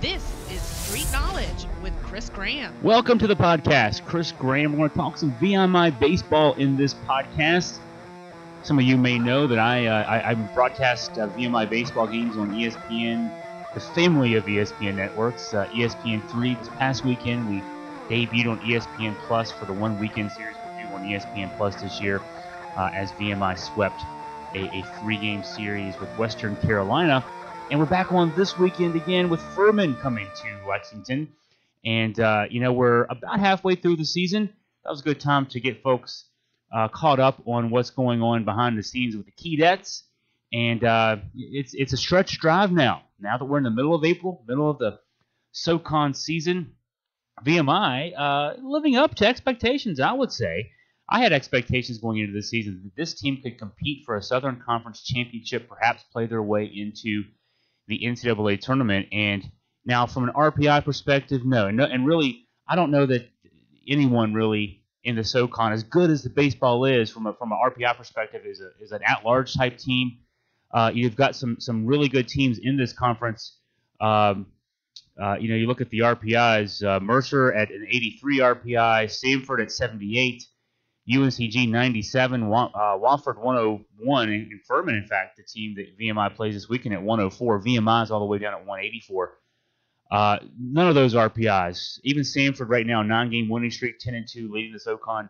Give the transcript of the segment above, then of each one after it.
This is Street Knowledge with Chris Graham. Welcome to the podcast. Chris Graham. We're going to talk some VMI Baseball in this podcast. Some of you may know that I broadcast VMI Baseball games on ESPN, the family of ESPN networks. ESPN3 this past weekend, we debuted on ESPN Plus for the one weekend series we'll do on ESPN Plus this year as VMI swept a three-game series with Western Carolina. And we're back on this weekend again with Furman coming to Lexington. And, we're about halfway through the season. That was a good time to get folks caught up on what's going on behind the scenes with the Keydets. And it's a stretch drive now. Now that we're in the middle of April, middle of the SoCon season, VMI living up to expectations, I would say. I had expectations going into the season that this team could compete for a Southern Conference championship, perhaps play their way into the NCAA tournament. And now from an RPI perspective, no. And really, I don't know that anyone really in the SoCon, as good as the baseball is from an RPI perspective, is an at-large type team. You've got some really good teams in this conference. You look at the RPIs, Mercer at an 83 RPI, Samford at 78, UNCG 97, Wofford 101, and Furman, in fact, the team that VMI plays this weekend at 104. VMI is all the way down at 184. None of those RPIs. Even Samford right now, 9-game winning streak, 10-2, leading the SoCon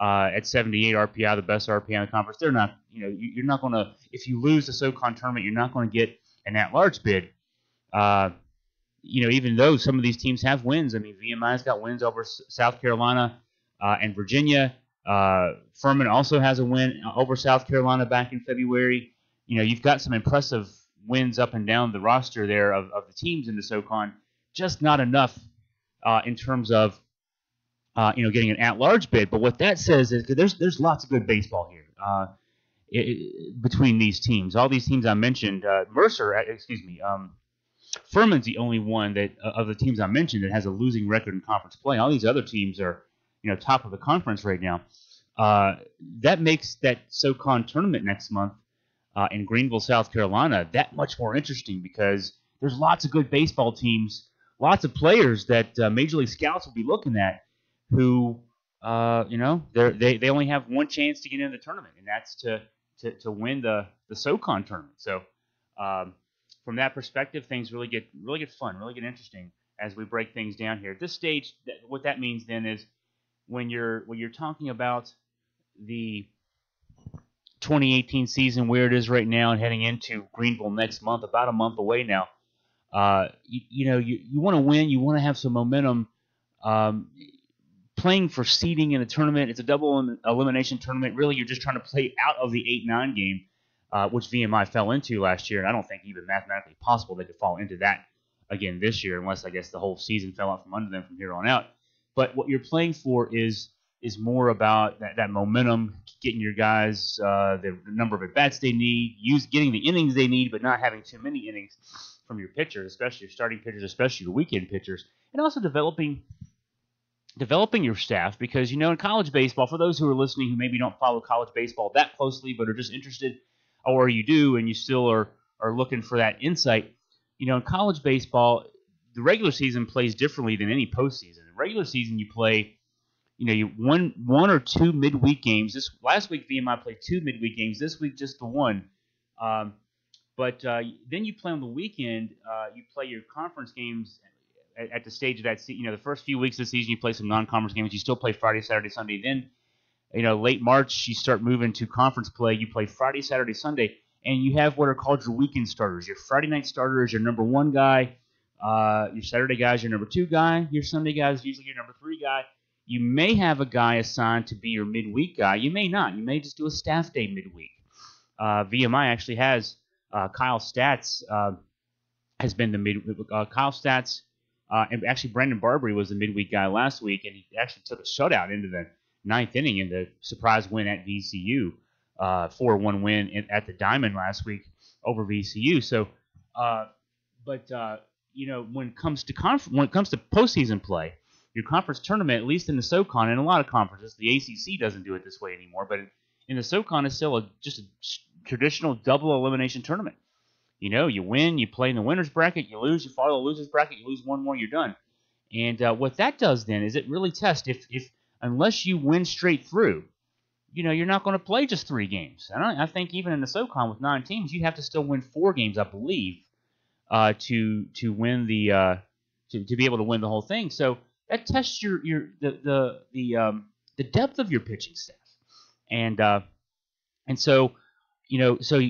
at 78 RPI, the best RPI in the conference. They're not, you're not going to, if you lose the SoCon tournament, you're not going to get an at-large bid. Even though some of these teams have wins. I mean, VMI's got wins over South Carolina and Virginia. Furman also has a win over South Carolina back in February. You've got some impressive wins up and down the roster there of the teams in the SoCon. Just not enough in terms of getting an at-large bid. But what that says is there's lots of good baseball here between these teams. All these teams I mentioned, Furman's the only one that of the teams I mentioned that has a losing record in conference play. All these other teams are top of the conference right now. That makes that SoCon tournament next month in Greenville, South Carolina, that much more interesting because there's lots of good baseball teams, lots of players that Major League Scouts will be looking at who, they only have one chance to get into the tournament, and that's to win the SoCon tournament. So from that perspective, things really get fun, really get interesting as we break things down here. At this stage, what that means then is when you're talking about the 2018 season where it is right now and heading into Greenville next month, about a month away now, you want to win, you want to have some momentum. Playing for seeding in a tournament, it's a double elimination tournament. Really, you're just trying to play out of the 8-9 game, which VMI fell into last year, and I don't think even mathematically possible they could fall into that again this year, unless I guess the whole season fell out from under them from here on out. But what you're playing for is more about that momentum, getting your guys the number of at-bats they need, getting the innings they need, but not having too many innings from your pitchers, especially your starting pitchers, especially your weekend pitchers, and also developing your staff because, in college baseball, for those who are listening who maybe don't follow college baseball that closely but are just interested, or you do and you still are looking for that insight, in college baseball, the regular season plays differently than any postseason. In regular season, you play, you one or two midweek games. Last week, VMI played 2 midweek games. This week, just the one. But then you play on the weekend. You play your conference games at the stage of that. The first few weeks of the season, you play some non-conference games. You still play Friday, Saturday, Sunday. Then, late March, you start moving to conference play. You play Friday, Saturday, Sunday, and you have what are called your weekend starters. Your Friday night starter is your number 1 guy. Your Saturday guy is your number 2 guy. Your Sunday guy is usually your number 3 guy. You may have a guy assigned to be your midweek guy. You may not. You may just do a staff day midweek. VMI actually has Kyle Statz has been the midweek. Kyle Statz and actually Brandon Barbary was the midweek guy last week, and he actually took a shutout into the 9th inning in the surprise win at VCU, 4-1 win at the Diamond last week over VCU. So, when it comes to postseason play, your conference tournament, at least in the SoCon, and a lot of conferences, the ACC doesn't do it this way anymore, but in the SoCon, it's still just a traditional double elimination tournament. You win, you play in the winner's bracket, you lose, you follow the loser's bracket, you lose one more, you're done. And what that does then is it really tests if unless you win straight through, you're not going to play just 3 games. And I think even in the SoCon with 9 teams, you have to still win 4 games, I believe, to win the to be able to win the whole thing. So that tests the depth of your pitching staff, and so so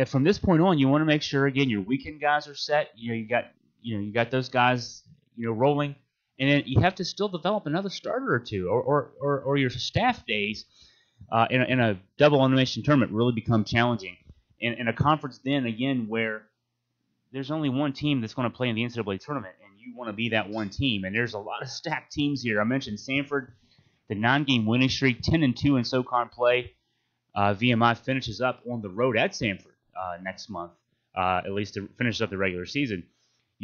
from this point on, you want to make sure again your weekend guys are set. You got those guys rolling, and then you have to still develop another starter or two, or your staff days in a double elimination tournament really become challenging. In a conference then again where there's only one team that's going to play in the NCAA tournament, and you want to be that one team. And there's a lot of stacked teams here. I mentioned Sanford, the 9-game winning streak, 10-2 in SoCon play. VMI finishes up on the road at Sanford next month, at least to finish up the regular season.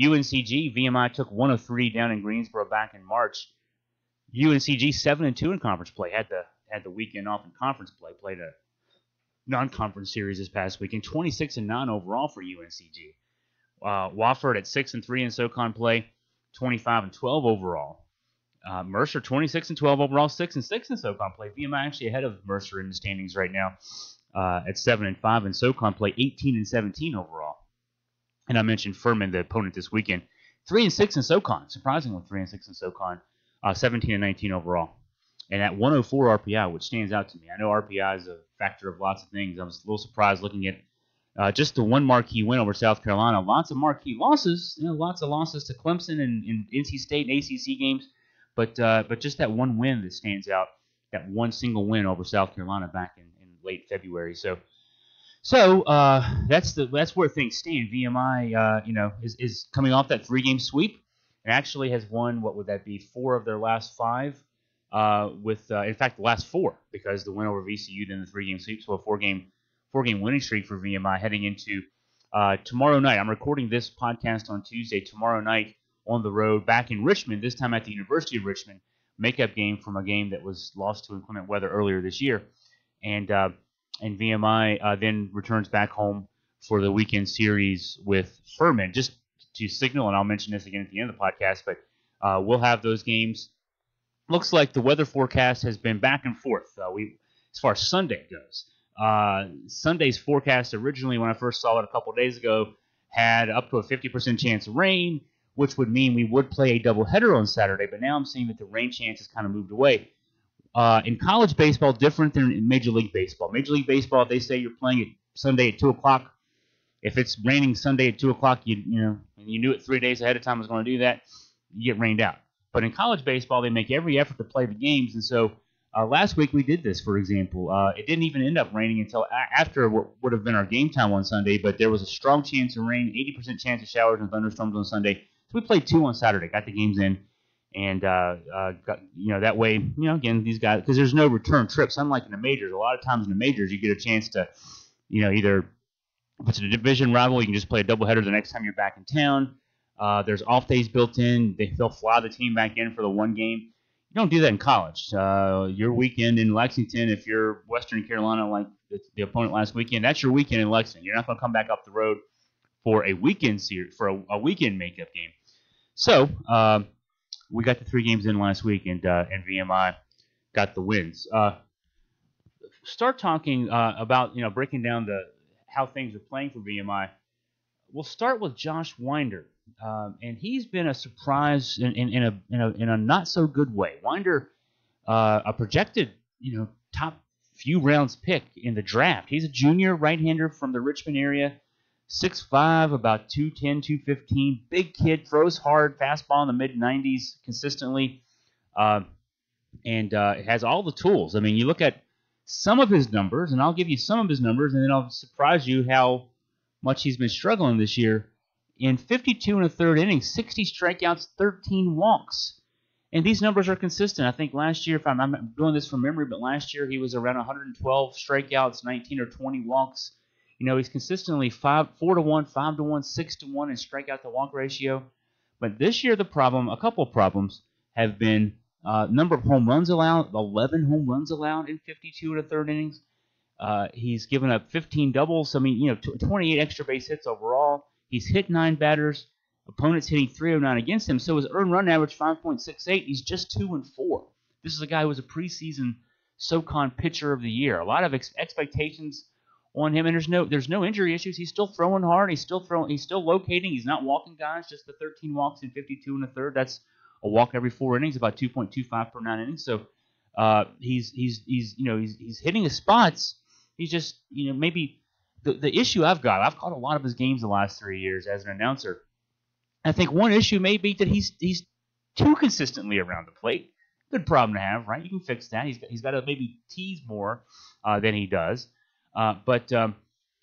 UNCG, VMI took 103 down in Greensboro back in March. UNCG 7-2 in conference play. Had the weekend off in conference play. Played a non-conference series this past weekend. 26-9 overall for UNCG. Wofford at 6-3 in SoCon play, 25-12 overall. Mercer 26-12 overall, 6-6 in SoCon play. VMI actually ahead of Mercer in the standings right now at 7-5 in SoCon play, 18-17 overall. And I mentioned Furman, the opponent this weekend, 3-6 in SoCon. Surprisingly, 3-6 in SoCon, 17-19 overall. And at 104 RPI, which stands out to me. I know RPI is a factor of lots of things. I was a little surprised looking at just the one marquee win over South Carolina. Lots of marquee losses, lots of losses to Clemson and NC State and ACC games, but just that one win that stands out, that one single win over South Carolina back in late February. So that's where things stand. VMI, is coming off that 3-game sweep and actually has won, what would that be, 4 of their last 5, in fact the last 4, because the win over VCU, then the 3-game sweep, so a 4-game winning streak for VMI heading into tomorrow night. I'm recording this podcast on Tuesday. Tomorrow night on the road back in Richmond, this time at the University of Richmond, makeup game from a game that was lost to inclement weather earlier this year. And VMI then returns back home for the weekend series with Furman. Just to signal, and I'll mention this again at the end of the podcast, but we'll have those games. Looks like the weather forecast has been back and forth. As far as Sunday goes. Sunday's forecast originally, when I first saw it a couple days ago, had up to a 50% chance of rain, which would mean we would play a doubleheader on Saturday. But now I'm seeing that the rain chance has kind of moved away. In college baseball, different than in Major League Baseball. Major League Baseball, they say you're playing it Sunday at 2 o'clock. If it's raining Sunday at 2 o'clock, you knew it 3 days ahead of time was going to do that, you get rained out. But in college baseball, they make every effort to play the games, and so last week we did this, for example. It didn't even end up raining until after what would have been our game time on Sunday, but there was a strong chance of rain, 80% chance of showers and thunderstorms on Sunday. So we played 2 on Saturday, got the games in, and that way, again, these guys, because there's no return trips, unlike in the majors. A lot of times in the majors, you get a chance to, either if it's a division rival, you can just play a doubleheader the next time you're back in town. There's off days built in. They'll fly the team back in for the one game. You don't do that in college. Your weekend in Lexington, if you're Western Carolina like the opponent last weekend, that's your weekend in Lexington. You're not going to come back up the road for a weekend series, for a weekend makeup game. So we got the 3 games in last week, and VMI got the wins. Start talking about breaking down how things are playing for VMI. We'll start with Josh Winder. And he's been a surprise in a not so good way. Winder, a projected top few rounds pick in the draft. He's a junior right-hander from the Richmond area, 6'5", about 210, 215, big kid, throws hard, fastball in the mid-90s consistently, and has all the tools. I mean, you look at some of his numbers, and I'll give you some of his numbers, and then I'll surprise you how much he's been struggling this year. In 52 and a third innings, 60 strikeouts, 13 walks. And these numbers are consistent. I think last year, if I'm doing this from memory, but last year he was around 112 strikeouts, 19 or 20 walks. He's consistently 4-1, 5-1, 6-1 in strikeout to walk ratio. But this year, a couple of problems have been number of home runs allowed, 11 home runs allowed in 52 and a third innings. He's given up 15 doubles. I mean, 28 extra base hits overall. He's hit 9 batters. Opponents hitting 309 against him. So his earned run average 5.68. He's just 2-4. This is a guy who was a preseason SoCon pitcher of the year. A lot of expectations on him, and there's no injury issues. He's still throwing hard. He's still locating. He's not walking guys. Just the 13 walks in 52 1/3. That's a walk every 4 innings, about 2.25 per 9 innings. So he's hitting his spots. He's just maybe the issue I've caught a lot of his games the last 3 years as an announcer. I think one issue may be that he's too consistently around the plate. Good problem to have, right? You can fix that. He's got to maybe tease more than he does. But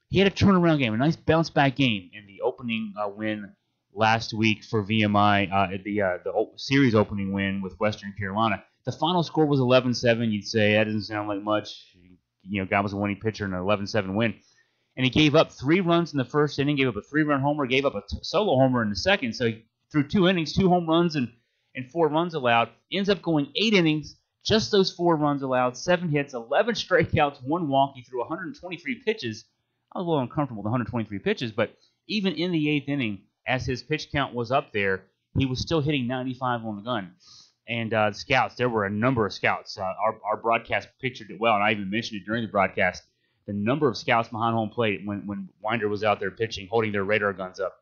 he had a turnaround game, a nice bounce-back game in the opening win last week for VMI, the series opening win with Western Carolina. The final score was 11-7. You'd say that doesn't sound like much. Guy was a winning pitcher in an 11-7 win. And he gave up 3 runs in the first inning, gave up a 3-run homer, gave up a solo homer in the second. So he threw 2 innings, 2 home runs, and 4 runs allowed. Ends up going 8 innings, just those 4 runs allowed, 7 hits, 11 strikeouts, 1 walk. He threw 123 pitches. I was a little uncomfortable with 123 pitches, but even in the 8th inning, as his pitch count was up there, he was still hitting 95 on the gun. And scouts, there were a number of scouts. Our broadcast pictured it well, and I even mentioned it during the broadcast. The number of scouts behind home plate when Winder was out there pitching, holding their radar guns up.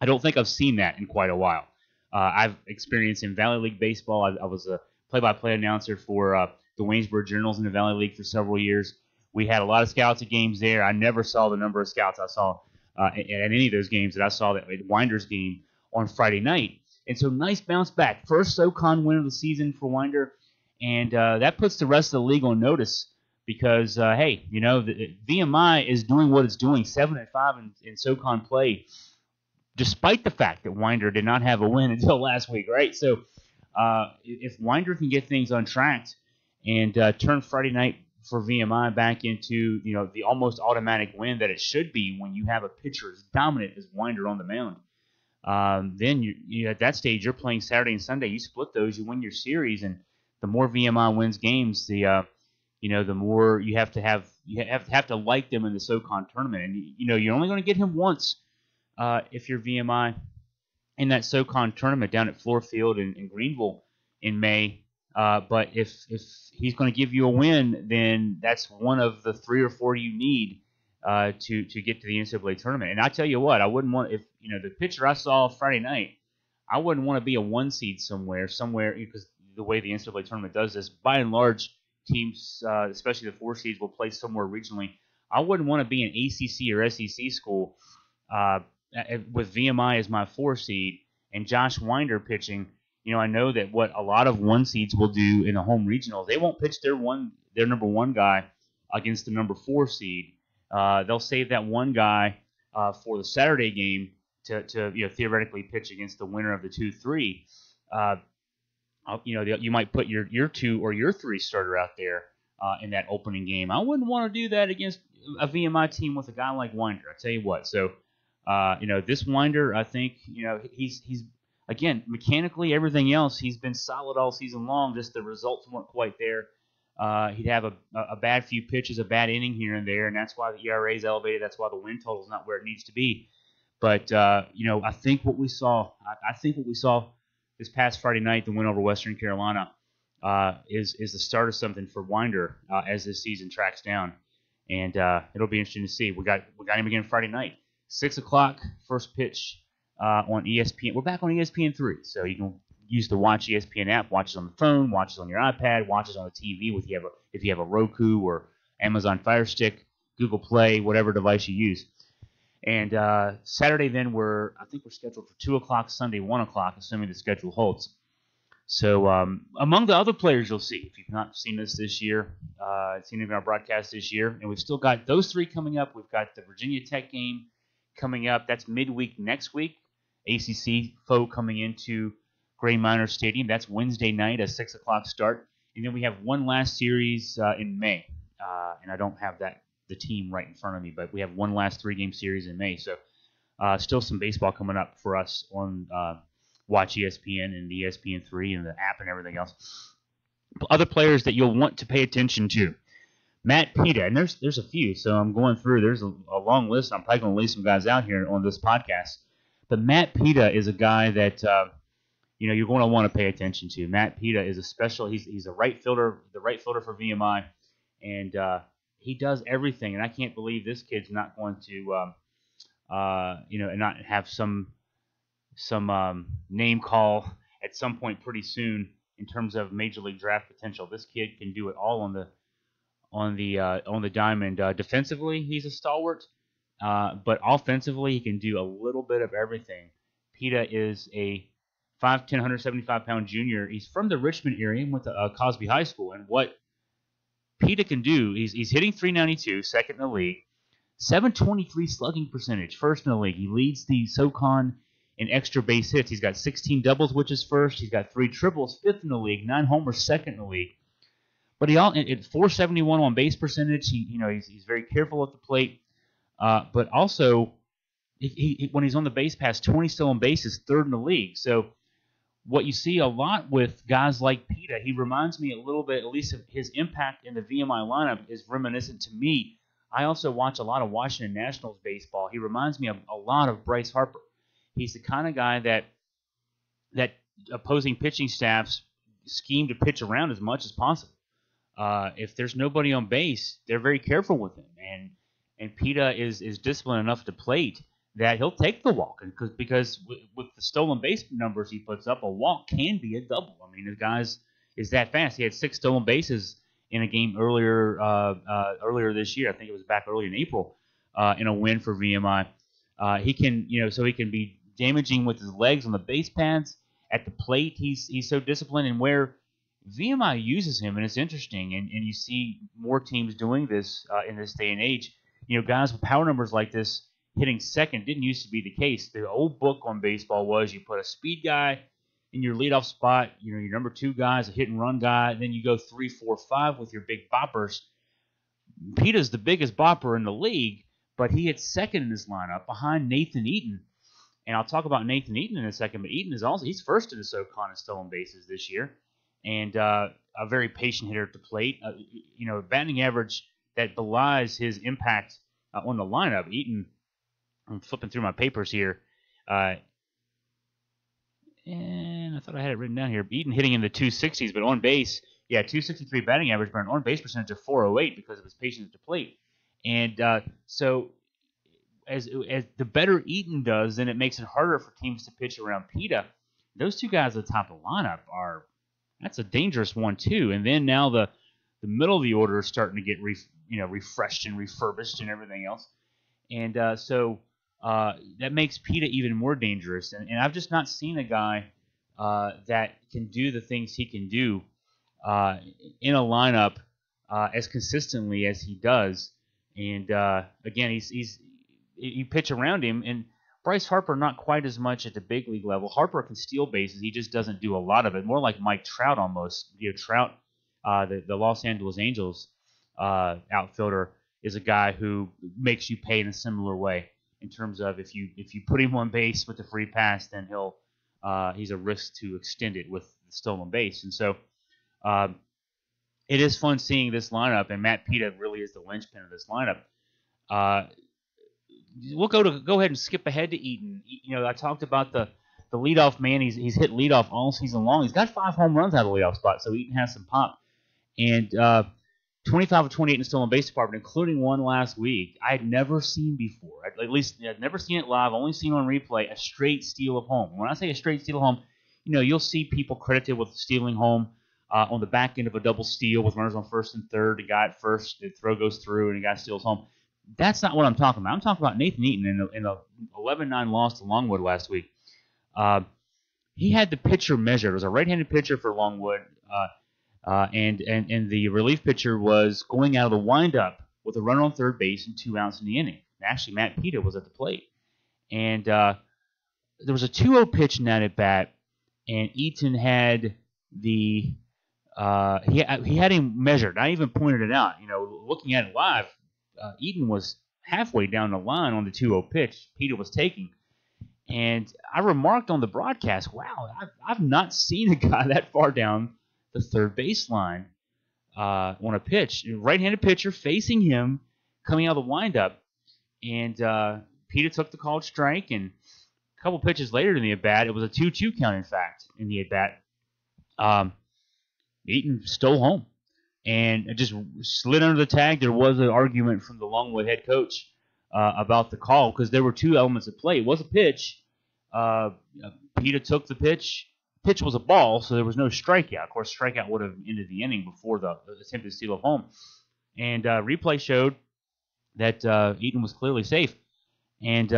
I don't think I've seen that in quite a while. I've experienced in Valley League Baseball. I was a play-by-play announcer for the Waynesboro Journals in the Valley League for several years. We had a lot of scouts at games there. I never saw the number of scouts I saw at any of those games that I saw at Winder's game on Friday night. And so nice bounce back. First SoCon win of the season for Winder, and that puts the rest of the league on notice because, the VMI is doing what it's doing, 7-5 in SoCon play, despite the fact that Winder did not have a win until last week, right? So if Winder can get things untracked and turn Friday night for VMI back into the almost automatic win that it should be when you have a pitcher as dominant as Winder on the mound, then you at that stage you're playing Saturday and Sunday. You split those, you win your series, and the more VMI wins games, the more you have to like them in the SoCon tournament, and you're only going to get him once if you're VMI in that SoCon tournament down at Floor Field in Greenville in May. But if he's going to give you a win, then that's one of the 3 or 4 you need to get to the NCAA tournament. And I tell you what, I wouldn't want the pitcher I saw Friday night, I wouldn't want to be a 1 seed somewhere because the way the NCAA tournament does this, by and large, teams, especially the 4 seeds, will play somewhere regionally. I wouldn't want to be an ACC or SEC school with VMI as my 4 seed and Josh Winder pitching. I know that what a lot of 1 seeds will do in a home regional, they won't pitch their number 1 guy against the number 4 seed. They'll save that 1 guy for the Saturday game to theoretically pitch against the winner of the 2-3. You might put your 2 or your 3 starter out there in that opening game. I wouldn't want to do that against a VMI team with a guy like Winder. I tell you what. So this Winder, I think he's again mechanically everything else he's been solid all season long. Just the results weren't quite there. He'd have a bad few pitches, a bad inning here and there, and that's why the ERA is elevated. That's why the win total is not where it needs to be. But I think what we saw this past Friday night, the win over Western Carolina, is the start of something for Winder as this season tracks down, and it'll be interesting to see. We got him again Friday night, 6:00 first pitch on ESPN. We're back on ESPN3, so you can use the Watch ESPN app, watch it on the phone, watch it on your iPad, watch it on the TV if you have a Roku or Amazon Fire Stick, Google Play, whatever device you use. And Saturday then I think we're scheduled for 2:00, Sunday 1:00, assuming the schedule holds. So among the other players you'll see, if you've not seen us this year, seen any of our broadcasts this year, and we've still got those 3 coming up. We've got the Virginia Tech game coming up. That's midweek next week. ACC foe coming into Gray Minor Stadium. That's Wednesday night, a 6:00 start. And then we have one last series in May. And I don't have the team right in front of me, but we have one last 3-game series in May. So still some baseball coming up for us on Watch ESPN and the ESPN3 and the app and everything else. Other players that you'll want to pay attention to. Matt Pita, and there's a few, so I'm going through. There's a long list. I'm probably going to leave some guys out here on this podcast. But Matt Pita is a guy that you're going to want to pay attention to. Matt Pita is a special. He's a right fielder, the right fielder for VMI, and he does everything. And I can't believe this kid's not going to and not have some name call at some point pretty soon in terms of major league draft potential. This kid can do it all on the diamond. Defensively, he's a stalwart, but offensively, he can do a little bit of everything. Pita is a 5'10", 175-pound junior. He's from the Richmond area and went to Cosby High School. And what Pita can do, he's hitting .392, second in the league, .723 slugging percentage, first in the league. He leads the SoCon in extra base hits. He's got 16 doubles, which is first. He's got 3 triples, fifth in the league, 9 homers, second in the league. But he at .471 on base percentage. He's very careful at the plate. But also, when he's on the base pass, 20 stolen bases, third in the league. So what you see a lot with guys like Pita, he reminds me a little bit, at least of his impact in the VMI lineup is reminiscent to me. I also watch a lot of Washington Nationals baseball. He reminds me of a lot of Bryce Harper. He's the kind of guy that opposing pitching staffs scheme to pitch around as much as possible. If there's nobody on base, they're very careful with him. And Pita is disciplined enough to plate that he'll take the walk. Because with the stolen base numbers he puts up, a walk can be a double. I mean, the guy's is that fast. He had 6 stolen bases in a game earlier this year. I think it was back early in April in a win for VMI. He can be damaging with his legs on the base pads. At the plate, he's so disciplined, and where VMI uses him, and it's interesting, and you see more teams doing this in this day and age. Guys with power numbers like this hitting second didn't used to be the case. The old book on baseball was you put a speed guy in your leadoff spot, your number 2 guy is a hit and run guy, and then you go 3, 4, 5 with your big boppers. Pita's the biggest bopper in the league, but he hits second in this lineup behind Nathan Eaton. And I'll talk about Nathan Eaton in a second, but Eaton he's first in the SoCon in stolen bases this year, and a very patient hitter at the plate. Batting average that belies his impact on the lineup. Eaton, I'm flipping through my papers here, and I thought I had it written down here. Eaton hitting in the 260s, but on base, 263 batting average, but an on base percentage of 408 because of his patience at the plate. And so as the better Eaton does, then it makes it harder for teams to pitch around Pita. Those 2 guys at the top of the lineup that's a dangerous one too. And then now the middle of the order is starting to get refreshed and refurbished and everything else. And so that makes Pita even more dangerous. And I've just not seen a guy that can do the things he can do in a lineup as consistently as he does. And again, you pitch around him, and Bryce Harper not quite as much at the big league level. Harper can steal bases. He just doesn't do a lot of it. More like Mike Trout almost. Trout, the Los Angeles Angels outfielder, is a guy who makes you pay in a similar way in terms of if you put him on base with a free pass, then he's a risk to extend it with the stolen base. And so it is fun seeing this lineup, and Matt Pita really is the linchpin of this lineup. We'll go ahead and skip ahead to Eaton. I talked about the leadoff man. He's hit leadoff all season long. He's got 5 home runs out of the leadoff spot, so Eaton has some pop. And 25 of 28 in the stolen base department, including one last week. I had never seen before. At least I'd never seen it live. Only seen on replay a straight steal of home. When I say a straight steal of home, you'll see people credited with stealing home on the back end of a double steal with runners on first and third. The guy at first, the throw goes through, and the guy steals home. That's not what I'm talking about. I'm talking about Nathan Eaton in a 11-9 loss to Longwood last week. He had the pitcher measured. It was a right-handed pitcher for Longwood, and the relief pitcher was going out of the windup with a runner on third base and 2 outs in the inning. And actually, Matt Pita was at the plate. And there was a 2-0 pitch in that at-bat, and Eaton had he had him measured. I even pointed it out. Looking at it live, Eaton was halfway down the line on the 2-0 pitch Pita was taking. And I remarked on the broadcast, wow, I've not seen a guy that far down the third baseline on a pitch, right-handed pitcher facing him, coming out of the windup, and Peter took the called strike, and a couple pitches later in the at-bat, it was a 2-2 count, in fact, in the at-bat. Eaton stole home and it just slid under the tag. There was an argument from the Longwood head coach about the call because there were two elements at play. It was a pitch. Peter took the pitch. Pitch was a ball, so there was no strikeout. Of course, strikeout would have ended the inning before the attempted steal of home. And replay showed that Eaton was clearly safe. And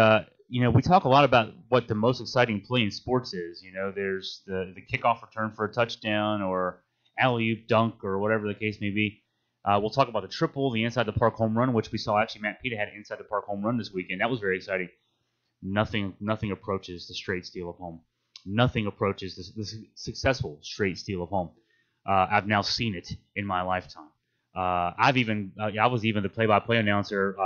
we talk a lot about what the most exciting play in sports is. There's the kickoff return for a touchdown or alley-oop dunk or whatever the case may be. We'll talk about the triple, the inside-the-park home run, which we saw actually Matt Peter had an inside-the-park home run this weekend. That was very exciting. Nothing approaches the straight steal of home. Nothing approaches the successful straight steal of home. I've now seen it in my lifetime. I was even the play-by-play announcer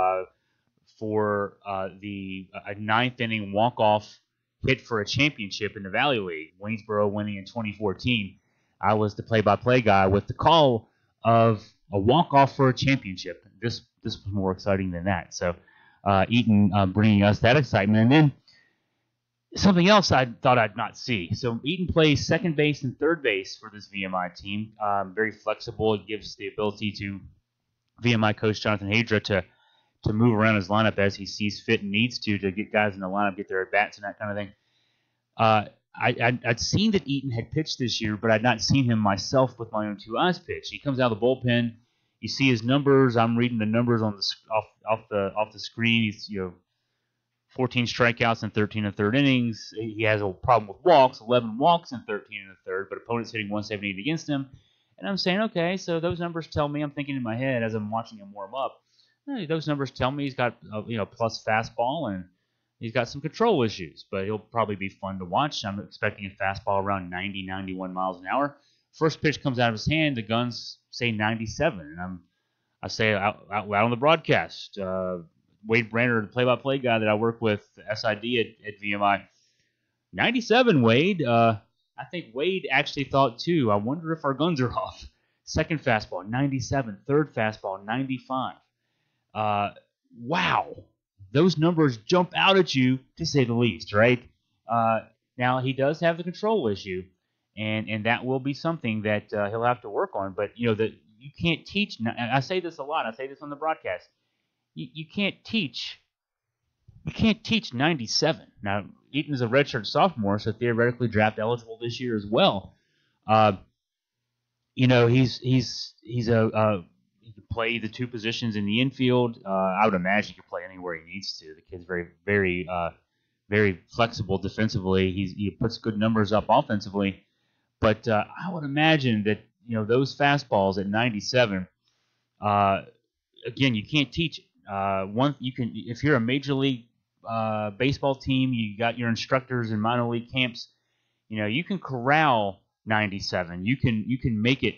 for the ninth inning walk-off hit for a championship in the Valley League, Waynesboro winning in 2014. I was the play-by-play guy with the call of a walk-off for a championship. This was more exciting than that. So Eaton bringing us that excitement. And then something else I thought I'd not see. So Eaton plays second base and third base for this VMI team. Very flexible. It gives the ability to VMI coach Jonathan Hadra to move around his lineup as he sees fit and needs to get guys in the lineup, get their at-bats and that kind of thing. I'd seen that Eaton had pitched this year, but I'd not seen him myself with my own two eyes pitch. He comes out of the bullpen. You see his numbers. I'm reading the numbers on the off the screen. He's 14 strikeouts in 13 1/3 innings. He has a problem with walks, 11 walks in 13 1/3, but opponents hitting 178 against him. And I'm saying, okay, so those numbers tell me. I'm thinking in my head as I'm watching him warm up. Hey, those numbers tell me he's got plus fastball and he's got some control issues, but he'll probably be fun to watch. I'm expecting a fastball around 90, 91 miles an hour. First pitch comes out of his hand, the guns say 97, and I say out loud on the broadcast. Wade Branner, the play-by-play guy that I work with, SID at VMI, 97, Wade. I think Wade actually thought too. I wonder if our guns are off. Second fastball, 97. Third fastball, 95. Wow. Those numbers jump out at you, to say the least, right? Now, he does have the control issue, and that will be something that he'll have to work on. But, you can't teach. I say this a lot. I say this on the broadcast. You can't teach 97. Now, Eaton is a redshirt sophomore, so theoretically draft eligible this year as well. He can play the two positions in the infield. I would imagine he can play anywhere he needs to. The kid's very, very, very flexible defensively. He puts good numbers up offensively. But I would imagine that those fastballs at 97. Again, you can't teach it. If you're a major league baseball team, you got your instructors in minor league camps. You can corral 97. You can make it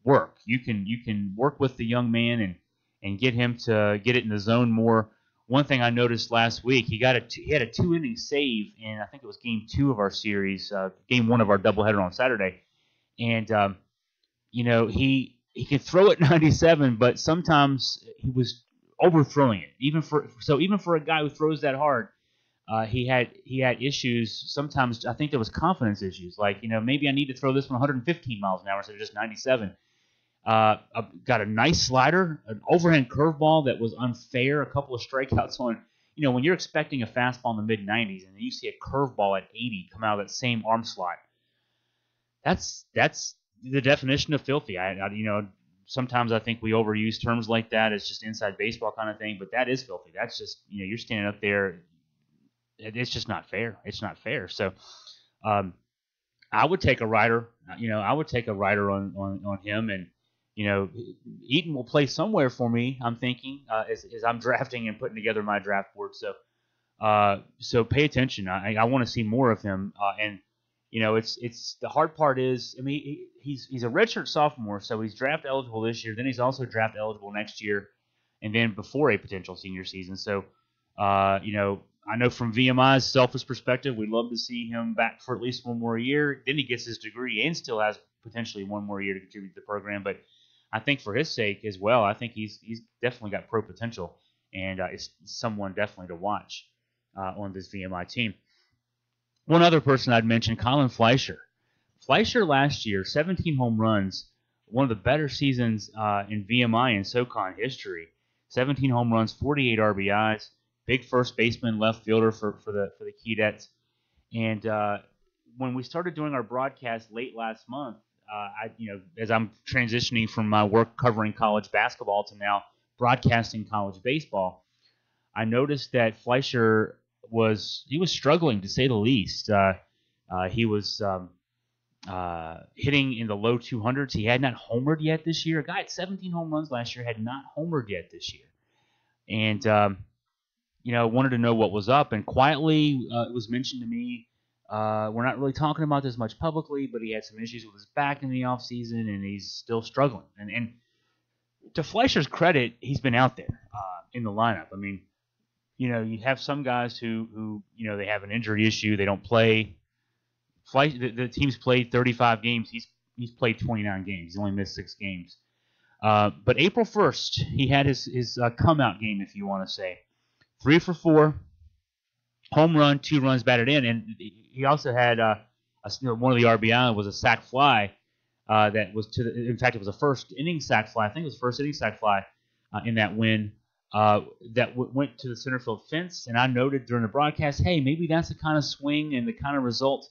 work. You can work with the young man and get him to get it in the zone more. One thing I noticed last week, he had a 2-inning save in, I think it was game 2 of our series, game 1 of our doubleheader on Saturday, and he could throw it 97, but sometimes he was overthrowing it. Even for a guy who throws that hard, he had issues. Sometimes I think there was confidence issues, like maybe I need to throw this one 115 miles an hour instead of just 97. Got a nice slider, an overhand curveball that was unfair, a couple of strikeouts on. When you're expecting a fastball in the mid-90s and then you see a curveball at 80 come out of that same arm slot, that's the definition of filthy. Sometimes I think we overuse terms like that. It's just inside baseball kind of thing, but that is filthy. That's just you're standing up there. It's just not fair. It's not fair. So I would take a rider. I would take a rider on him, and Eaton will play somewhere for me. I'm thinking as I'm drafting and putting together my draft board. So pay attention. I want to see more of him. And it's the hard part is, he's a redshirt sophomore, so he's draft eligible this year. Then he's also draft eligible next year, and then before a potential senior season. So I know from VMI's selfish perspective, we'd love to see him back for at least one more year. Then he gets his degree and still has potentially one more year to contribute to the program. But I think for his sake as well, I think he's definitely got pro potential, and is someone definitely to watch on this VMI team. One other person I'd mention, Colin Fleischer. Fleischer last year, 17 home runs, one of the better seasons in VMI and SoCon history. 17 home runs, 48 RBIs, big first baseman, left fielder for the Keydets. And when we started doing our broadcast late last month, as I'm transitioning from my work covering college basketball to now broadcasting college baseball, I noticed that Fleischer was struggling, to say the least. He was hitting in the low 200s. He had not homered yet this year. A guy at 17 home runs last year had not homered yet this year. And, wanted to know what was up. And quietly, it was mentioned to me, we're not really talking about this much publicly, but he had some issues with his back in the offseason, and he's still struggling. And to Fleischer's credit, he's been out there in the lineup. I mean, you have some guys who they have an injury issue. They don't play. The team's played 35 games. He's played 29 games. He's only missed 6 games. But April 1st, he had his come-out game, if you want to say. 3 for 4, home run, 2 runs batted in. And he also had one of the RBI was a sac fly that was in fact, it was a first-inning sac fly. I think it was first-inning sac fly in that win. That went to the center field fence, and I noted during the broadcast, hey, maybe that's the kind of swing and the kind of result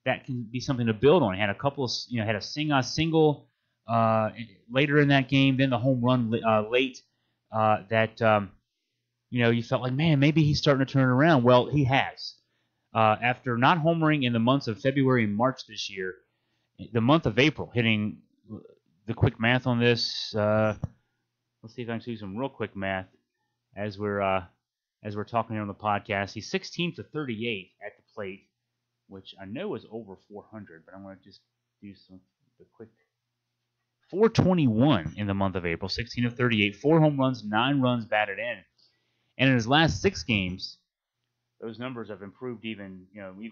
that can be something to build on. He had a couple of, had a single later in that game, then the home run late that, you felt like, man, maybe he's starting to turn it around. Well, he has. After not homering in the months of February and March this year, the month of April, hitting the quick math on this, let's see if I can do some real quick math as we're talking here on the podcast. He's 16 for 38 at the plate, which I know is over 400, but I'm going to just do the quick 421 in the month of April. 16 of 38, 4 home runs, 9 runs batted in, and in his last 6 games, those numbers have improved even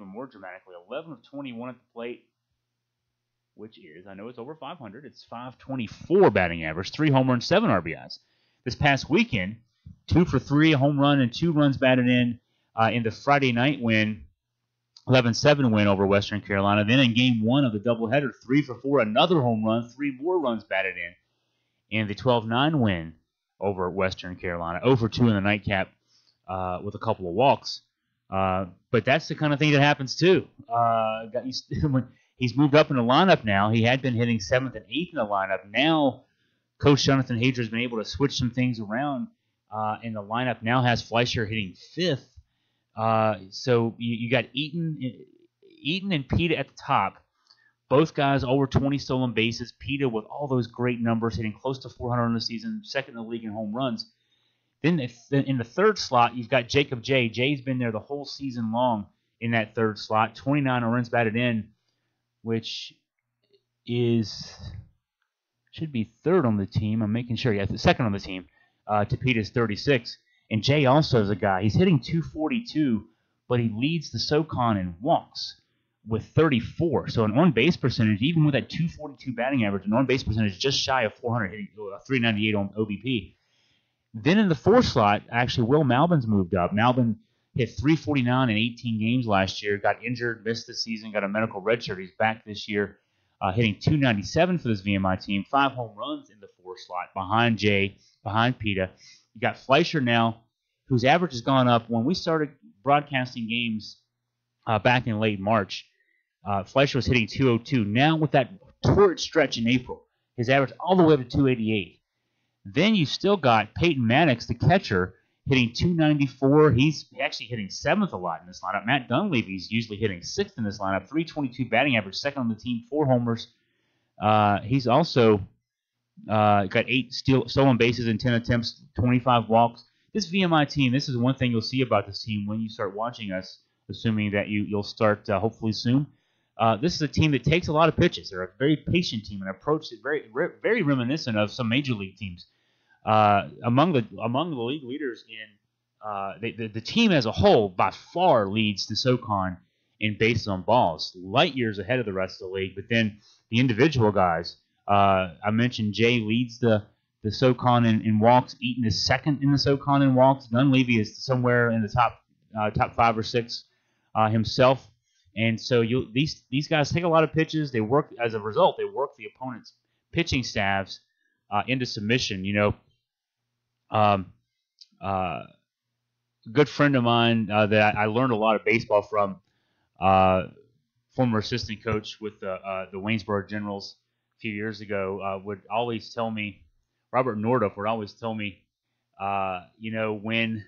more dramatically. 11 of 21 at the plate, which is, I know it's over 500. It's 524 batting average, 3 home runs, 7 RBIs. This past weekend, 2 for 3, a home run, and 2 runs batted in the Friday night win, 11-7 win over Western Carolina. Then in Game 1 of the doubleheader, 3 for 4, another home run, 3 more runs batted in the 12-9 win over Western Carolina. 0 for 2 in the nightcap with a couple of walks. But that's the kind of thing that happens too. When he's moved up in the lineup now. He had been hitting 7th and 8th in the lineup. Now, Coach Jonathan Hadrian has been able to switch some things around, and the lineup now has Fleischer hitting 5th. So you got Eaton and Pita at the top. Both guys over 20 stolen bases. Pita with all those great numbers, hitting close to 400 in the season, second in the league in home runs. Then in the third slot, you've got Jacob J. Jay's been there the whole season long in that third slot. 29 runs batted in, which should be third on the team. I'm making sure. Yeah, second on the team. Tepita's 36. And Jay also is a guy. He's hitting 242, but he leads the SoCon in walks with 34. So an on-base percentage, even with that 242 batting average, an on-base percentage just shy of 400, hitting 398 on OBP. Then in the fourth slot, actually, Will Malbin's moved up. Malbin hit 349 in 18 games last year, got injured, missed the season, got a medical redshirt. He's back this year, hitting 297 for this VMI team, 5 home runs in the fourth slot, behind Jay, behind Pita. You got Fleischer now, whose average has gone up. When we started broadcasting games back in late March, Fleischer was hitting 202. Now with that torrid stretch in April, his average all the way up to 288. Then you still got Peyton Maddox, the catcher, hitting 294. He's actually hitting 7th a lot in this lineup. Matt Dunleavy's usually hitting 6th in this lineup. 322 batting average, second on the team, 4 homers. He's also got 8 stolen bases in 10 attempts, 25 walks. This VMI team, this is one thing you'll see about this team when you start watching us, assuming that you'll start hopefully soon. This is a team that takes a lot of pitches. They're a very patient team, and approach is very, very reminiscent of some major league teams. Among the league leaders in the team as a whole by far leads the SoCon in bases on balls, light years ahead of the rest of the league. But then the individual guys, I mentioned Jay leads the SoCon in walks. Eaton is second in the SoCon in walks. Dunleavy is somewhere in the top 5 or 6 himself. And so these guys take a lot of pitches. They work as a result. They work the opponent's pitching staffs into submission. A good friend of mine that I learned a lot of baseball from, former assistant coach with the Waynesboro Generals a few years ago, would always tell me, Robert Nordup would always tell me, when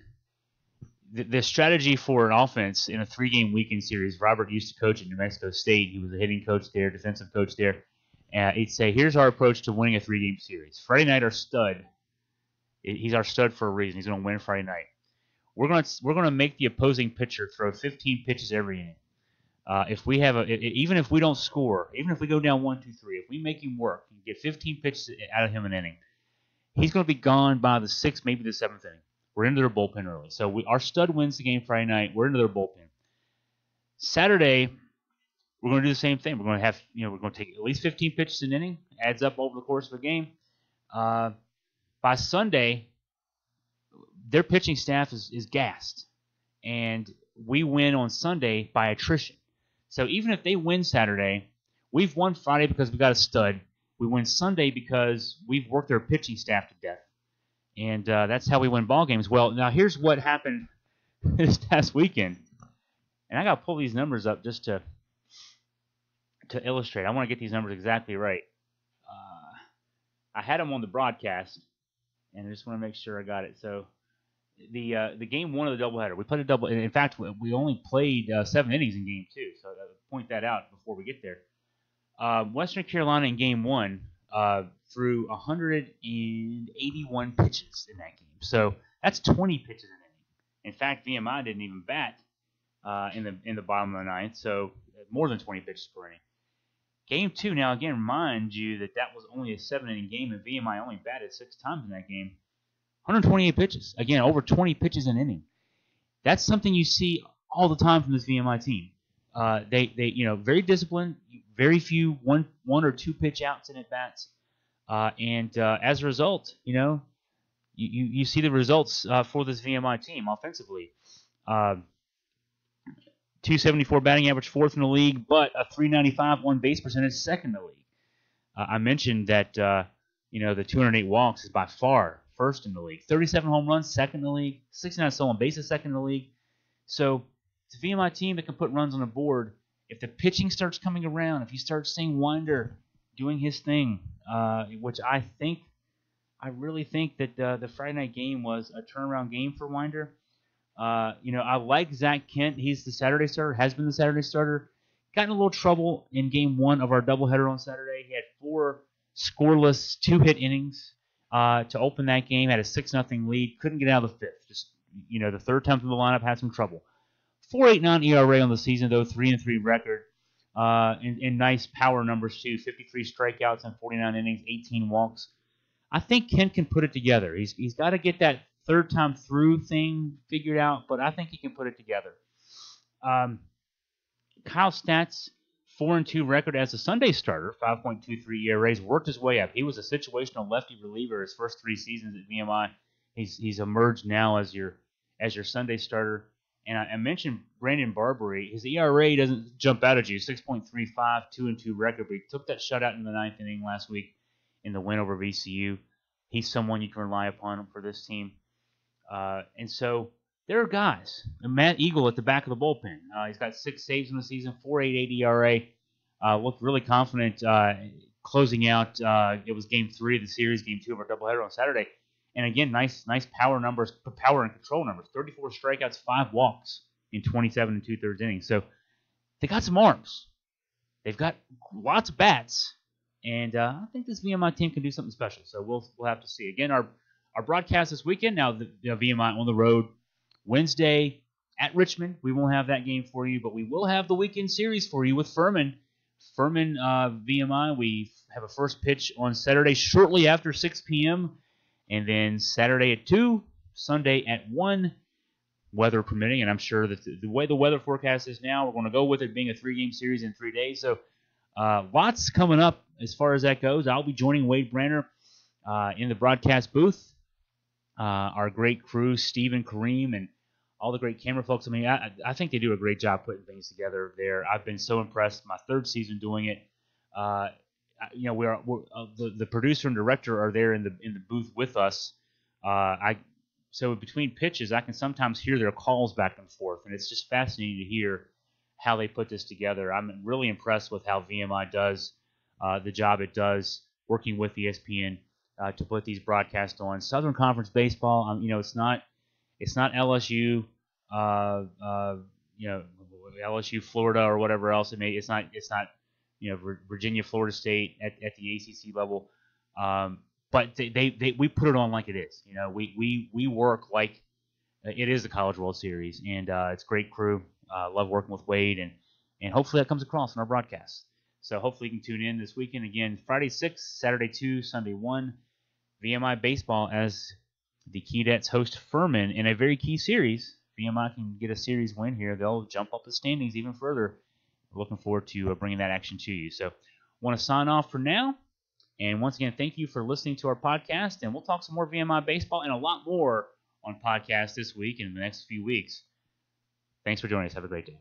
the strategy for an offense in a 3-game weekend series. Robert used to coach at New Mexico State. He was a hitting coach there, defensive coach there. He'd say, here's our approach to winning a 3-game series. Friday night, our stud. He's our stud for a reason. He's going to win Friday night. We're going to make the opposing pitcher throw 15 pitches every inning. If we have even if we don't score, even if we go down 1-2-3, if we make him work and get 15 pitches out of him an inning, he's going to be gone by the 6th, maybe the 7th inning. We're into their bullpen early. So our stud wins the game Friday night. We're into their bullpen. Saturday, we're going to do the same thing. We're going to have, we're going to take at least 15 pitches an inning. Adds up over the course of a game. By Sunday, their pitching staff is gassed. And we win on Sunday by attrition. So even if they win Saturday, we've won Friday because we got a stud. We win Sunday because we've worked their pitching staff to death. And that's how we win ball games. Well, now here's what happened this past weekend. And I got to pull these numbers up just to illustrate. I want to get these numbers exactly right. I had them on the broadcast, and I just want to make sure I got it. So the game 1 of the doubleheader, we played a double. In fact, we only played 7 innings in game 2. So I'll point that out before we get there. Western Carolina in game 1 threw 181 pitches in that game. So that's 20 pitches an inning. In fact, VMI didn't even bat in the bottom of the 9th, so more than 20 pitches per inning. Game 2, now again, remind you that was only a 7-inning game, and VMI only batted 6 times in that game. 128 pitches. Again, over 20 pitches an inning. That's something you see all the time from this VMI team. They very disciplined, very few one or 2 pitch outs in at bats. And as a result, you see the results for this VMI team offensively. 274 batting average, 4th in the league, but a 395 on-base percentage, 2nd in the league. I mentioned that the 208 walks is by far 1st in the league. 37 home runs, 2nd in the league. 69 stolen bases, 2nd in the league. So it's a VMI team that can put runs on the board. If the pitching starts coming around, if you start seeing Winder doing his thing, which I really think that the Friday night game was a turnaround game for Winder. I like Zach Kent. He's the Saturday starter, has been the Saturday starter. Got in a little trouble in game 1 of our doubleheader on Saturday. He had 4 scoreless 2-hit innings to open that game. Had a 6-0 lead. Couldn't get out of the 5th. Just the 3rd time through the lineup had some trouble. 4.89 ERA on the season though, 3-3 record. And nice power numbers too. 53 strikeouts in 49 innings, 18 walks. I think Kent can put it together. He's got to get that 3rd time through thing figured out, but I think he can put it together. Kyle Stats, 4-2 record as a Sunday starter, 5.23 ERAs, worked his way up. He was a situational lefty reliever his first 3 seasons at VMI. He's emerged now as your Sunday starter. And I mentioned Brandon Barbary. His ERA doesn't jump out at you, 6.35, 2-2 record, but he took that shutout in the 9th inning last week in the win over VCU. He's someone you can rely upon for this team. And so there are guys. Matt Eagle at the back of the bullpen. He's got 6 saves in the season, 4.88 ERA. Looked really confident closing out. It was game 3 of the series, game 2 of our doubleheader on Saturday. And again, nice power numbers, power and control numbers. 34 strikeouts, 5 walks in 27 2/3 innings. So they got some arms. They've got lots of bats. And I think this VMI team can do something special. So we'll have to see. Again, our broadcast this weekend. Now the VMI on the road Wednesday at Richmond. We won't have that game for you, but we will have the weekend series for you with Furman. Furman VMI. We have a first pitch on Saturday shortly after 6 p.m. And then Saturday at 2, Sunday at 1, weather permitting. And I'm sure that the way the weather forecast is now, we're going to go with it being a 3-game series in 3 days. So lots coming up as far as that goes, I'll be joining Wade Branner in the broadcast booth. Our great crew, Steve and Kareem, and all the great camera folks. I mean, I think they do a great job putting things together there. I've been so impressed. My third season doing it. The producer and director are there in the booth with us. So between pitches, I can sometimes hear their calls back and forth, and it's just fascinating to hear how they put this together. I'm really impressed with how VMI does the job it does, working with ESPN to put these broadcasts on. Southern Conference baseball, it's not LSU, LSU, Florida, or whatever else it may. It's not Virginia, Florida State at the ACC level. But we put it on like it is. We work like it is the College World Series, and it's a great crew. Love working with Wade, and hopefully that comes across in our broadcast. So hopefully you can tune in this weekend. Again, Friday 6, Saturday 2, Sunday 1. VMI Baseball as the Keydets host Furman in a very key series. VMI can get a series win here. They'll jump up the standings even further. We're looking forward to bringing that action to you. So want to sign off for now. And once again, thank you for listening to our podcast. And we'll talk some more VMI baseball and a lot more on podcasts this week and in the next few weeks. Thanks for joining us. Have a great day.